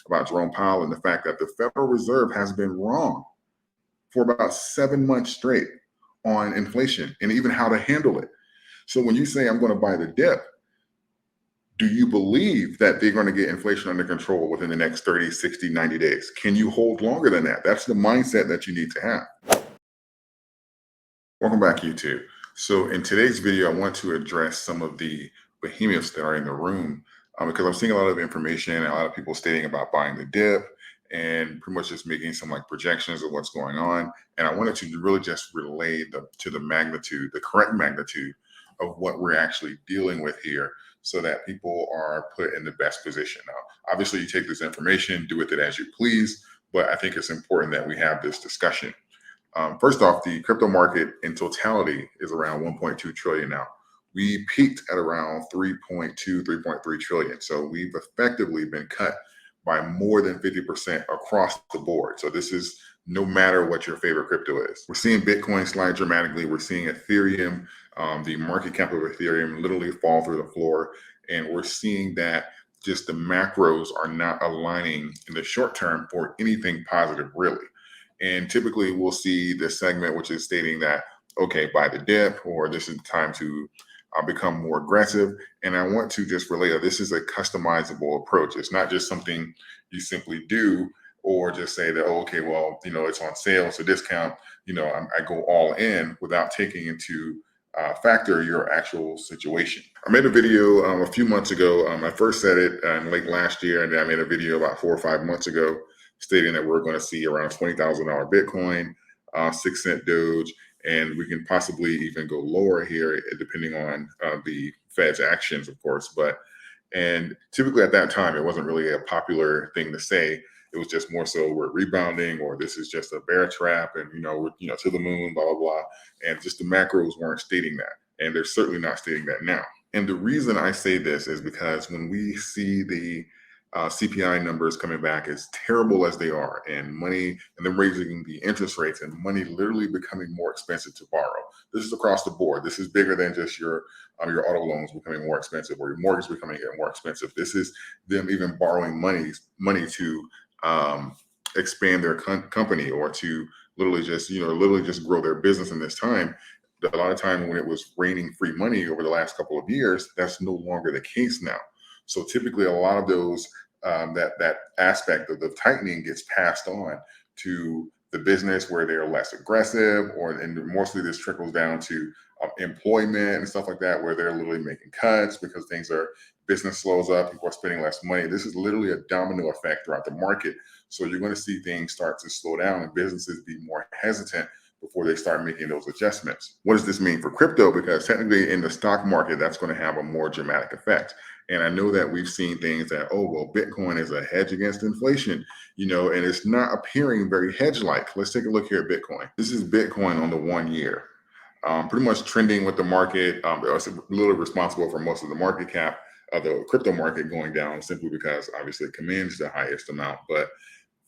about Jerome Powell and the fact that the Federal Reserve has been wrong for about 7 months straight on inflation and even how to handle it. So when you say I'm going to buy the dip, do you believe that they're going to get inflation under control within the next 30, 60, 90 days? Can you hold longer than that? That's the mindset that you need to have. Welcome back, YouTube. So in today's video, I want to address some of the behemoths that are in the room because I'm seeing a lot of information and a lot of people stating about buying the dip and pretty much just making some like projections of what's going on. And I wanted to really just relay to the magnitude, the correct magnitude of what we're actually dealing with here, so that people are put in the best position. Now, obviously you take this information, do with it as you please, but I think it's important that we have this discussion. First off, the crypto market in totality is around 1.2 trillion now. We peaked at around 3.2, 3.3 trillion. So we've effectively been cut by more than 50% across the board. So this is no matter what your favorite crypto is. We're seeing Bitcoin slide dramatically. We're seeing Ethereum, the market cap of Ethereum literally fall through the floor. And we're seeing that just the macros are not aligning in the short term for anything positive, really. And typically we'll see this segment, which is stating that, okay, buy the dip, or this is the time to become more aggressive. And I want to just relay that this is a customizable approach. It's not just something you simply do or just say that, oh, okay, well, it's on sale, it's a discount, I go all in without taking into factor your actual situation. I made a video a few months ago. I first said it late last year, and then I made a video about 4 or 5 months ago stating that we're going to see around $20,000 Bitcoin, 6 cent Doge, and we can possibly even go lower here depending on the Fed's actions, of course. And typically at that time, it wasn't really a popular thing to say. It was just more so we're rebounding, or this is just a bear trap, and we're to the moon, blah blah blah. And just the macros weren't stating that, and they're certainly not stating that now. And the reason I say this is because when we see the CPI numbers coming back, as terrible as they are, and money, and then raising the interest rates, and money literally becoming more expensive to borrow. This is across the board. This is bigger than just your auto loans becoming more expensive, or your mortgage becoming more expensive. This is them even borrowing money to expand their company, or to literally just grow their business in this time. A lot of time when it was raining free money over the last couple of years, that's no longer the case now. So typically a lot of those that aspect of the tightening gets passed on to the business where they're less aggressive, and mostly this trickles down to employment and stuff like that, where they're literally making cuts because business slows up, people are spending less money. This is literally a domino effect throughout the market. So you're going to see things start to slow down and businesses be more hesitant before they start making those adjustments. What does this mean for crypto? Because technically in the stock market, that's going to have a more dramatic effect. And I know that we've seen things that, oh, well, Bitcoin is a hedge against inflation, and it's not appearing very hedge-like. Let's take a look here at Bitcoin. This is Bitcoin on the 1 year, pretty much trending with the market. It's a little responsible for most of the market cap of the crypto market going down, simply because obviously it commands the highest amount. But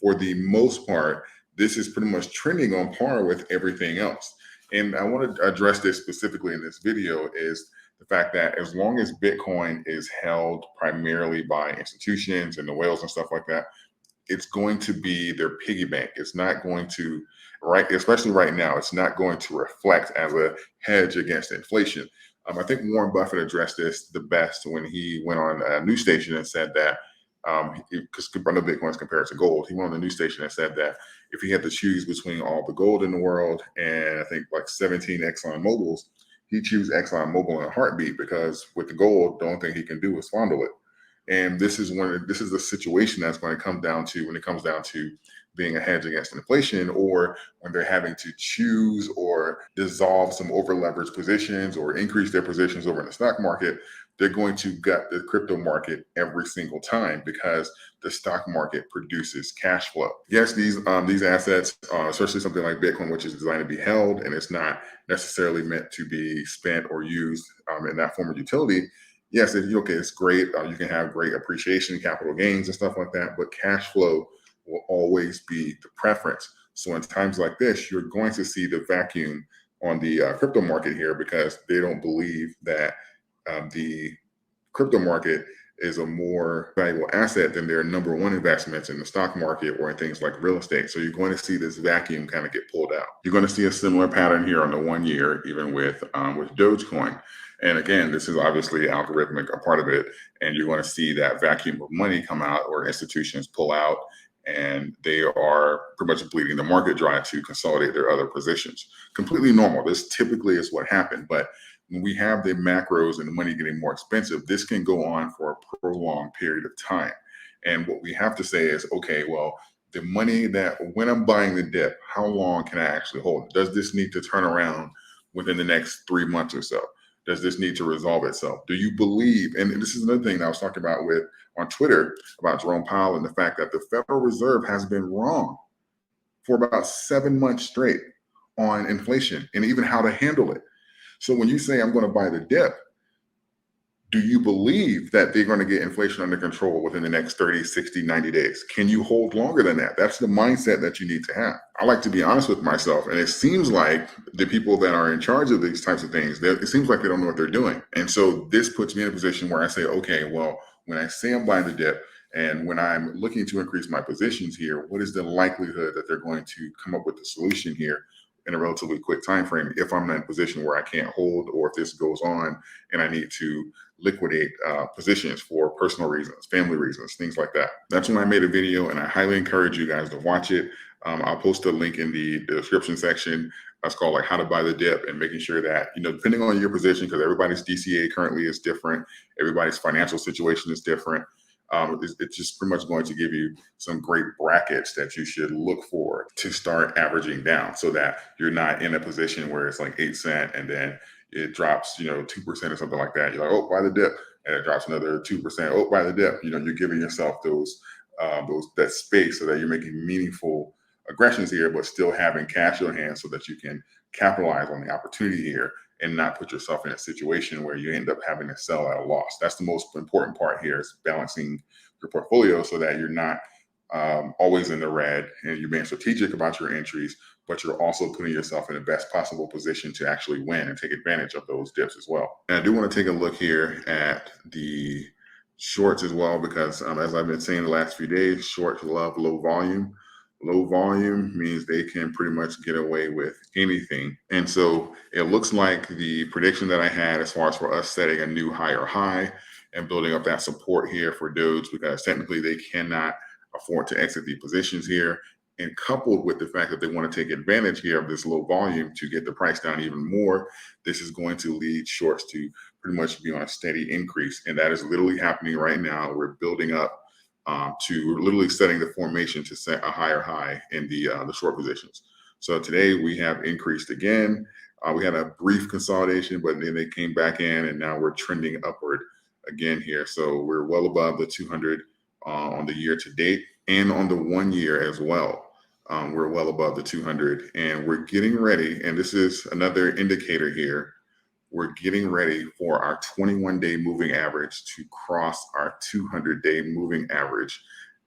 for the most part, this is pretty much trending on par with everything else. And I want to address this specifically in this video, is the fact that as long as Bitcoin is held primarily by institutions and the whales and stuff like that, it's going to be their piggy bank. It's not going to, especially right now, it's not going to reflect as a hedge against inflation. I think Warren Buffett addressed this the best when he went on a news station and said that, because I know Bitcoin is compared to gold. He went on the news station and said that if he had to choose between all the gold in the world and I think like 17 Exxon Mobils, he'd choose Exxon Mobil in a heartbeat, because with the gold, the only thing he can do is fondle it. And this is the situation that's going to come down to when it comes down to being a hedge against inflation, or when they're having to choose or dissolve some over leveraged positions or increase their positions over in the stock market. They're going to gut the crypto market every single time, because the stock market produces cash flow. Yes, these assets, especially something like Bitcoin, which is designed to be held and it's not necessarily meant to be spent or used in that form of utility. Yes, it's great. You can have great appreciation, capital gains and stuff like that, but cash flow will always be the preference. So in times like this, you're going to see the vacuum on the crypto market here, because they don't believe that the crypto market is a more valuable asset than their number one investments in the stock market or in things like real estate. So you're going to see this vacuum kind of get pulled out. You're going to see a similar pattern here on the 1 year, even with Dogecoin. And again, this is obviously algorithmic, a part of it. And you're going to see that vacuum of money come out or institutions pull out, and they are pretty much bleeding the market dry to consolidate their other positions. Completely normal. This typically is what happened. But when we have the macros and the money getting more expensive, this can go on for a prolonged period of time. And what we have to say is, okay, well, the money that when I'm buying the dip, how long can I actually hold it? Does this need to turn around within the next 3 months or so? Does this need to resolve itself? Do you believe, and this is another thing that I was talking about with on Twitter about Jerome Powell and the fact that the Federal Reserve has been wrong for about 7 months straight on inflation and even how to handle it. So when you say I'm going to buy the dip, do you believe that they're going to get inflation under control within the next 30, 60, 90 days? Can you hold longer than that? That's the mindset that you need to have. I like to be honest with myself, and it seems like the people that are in charge of these types of things, it seems like they don't know what they're doing. And so this puts me in a position where I say, okay, well, when I say I'm buying the dip and when I'm looking to increase my positions here, what is the likelihood that they're going to come up with a solution here in a relatively quick time frame if I'm in a position where I can't hold, or if this goes on and I need to liquidate positions for personal reasons, family reasons, things like that. That's when I made a video, and I highly encourage you guys to watch it. I'll post a link in the description section. That's called like how to buy the dip, and making sure that, depending on your position, because everybody's DCA currently is different, everybody's financial situation is different. It's just pretty much going to give you some great brackets that you should look for to start averaging down, so that you're not in a position where it's like 8 cents and then it drops, 2% or something like that. You're like, oh, buy the dip, and it drops another 2%. Oh, buy the dip. You're giving yourself that space so that you're making meaningful aggressions here, but still having cash on hand so that you can capitalize on the opportunity here and not put yourself in a situation where you end up having to sell at a loss. That's the most important part here, is balancing your portfolio so that you're not always in the red, and you're being strategic about your entries, but you're also putting yourself in the best possible position to actually win and take advantage of those dips as well. And I do want to take a look here at the shorts as well, because as I've been saying the last few days, shorts love low volume. Low volume means they can pretty much get away with anything. And so it looks like the prediction that I had as far as for us setting a new higher high and building up that support here for Doge, because technically they cannot afford to exit the positions here. And coupled with the fact that they want to take advantage here of this low volume to get the price down even more, this is going to lead shorts to pretty much be on a steady increase. And that is literally happening right now. We're building up to literally setting the formation to set a higher high in the short positions. So today we have increased again. We had a brief consolidation, but then they came back in, and now we're trending upward again here. So we're well above the 200 on the year to date, and on the 1 year as well. We're well above the 200, and we're getting ready. And this is another indicator here. We're getting ready for our 21-day moving average to cross our 200-day moving average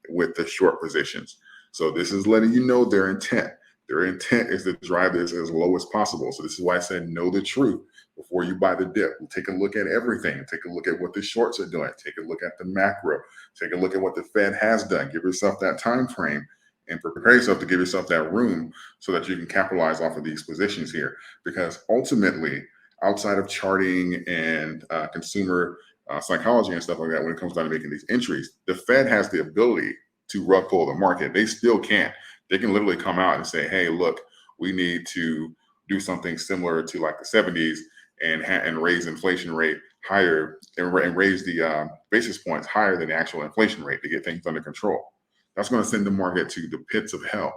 with the short positions. So this is letting you know their intent. Their intent is to drive this as low as possible. So this is why I said know the truth before you buy the dip. We'll take a look at everything. Take a look at what the shorts are doing. Take a look at the macro. Take a look at what the Fed has done. Give yourself that time frame and prepare yourself to give yourself that room so that you can capitalize off of these positions here. Because ultimately, outside of charting and consumer psychology and stuff like that, when it comes down to making these entries, the Fed has the ability to rug pull the market. They still can't. They can literally come out and say, hey, look, we need to do something similar to like the 70s and raise inflation rate higher and raise the basis points higher than the actual inflation rate to get things under control. That's going to send the market to the pits of hell.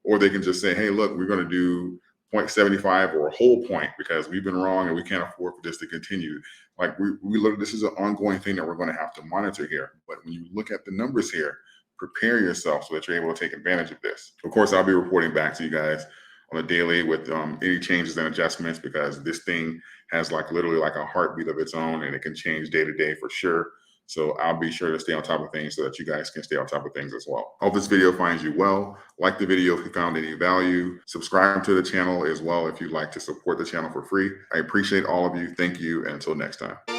Or they can just say, hey, look, we're going to do 0.75 or a whole point because we've been wrong and we can't afford for this to continue. Like we look, this is an ongoing thing that we're going to have to monitor here. But when you look at the numbers here, prepare yourself so that you're able to take advantage of this. Of course, I'll be reporting back to you guys on a daily with any changes and adjustments, because this thing has like literally like a heartbeat of its own, and it can change day to day for sure. So I'll be sure to stay on top of things so that you guys can stay on top of things as well. Hope this video finds you well. Like the video if you found any value. Subscribe to the channel as well if you'd like to support the channel for free. I appreciate all of you. Thank you. And until next time.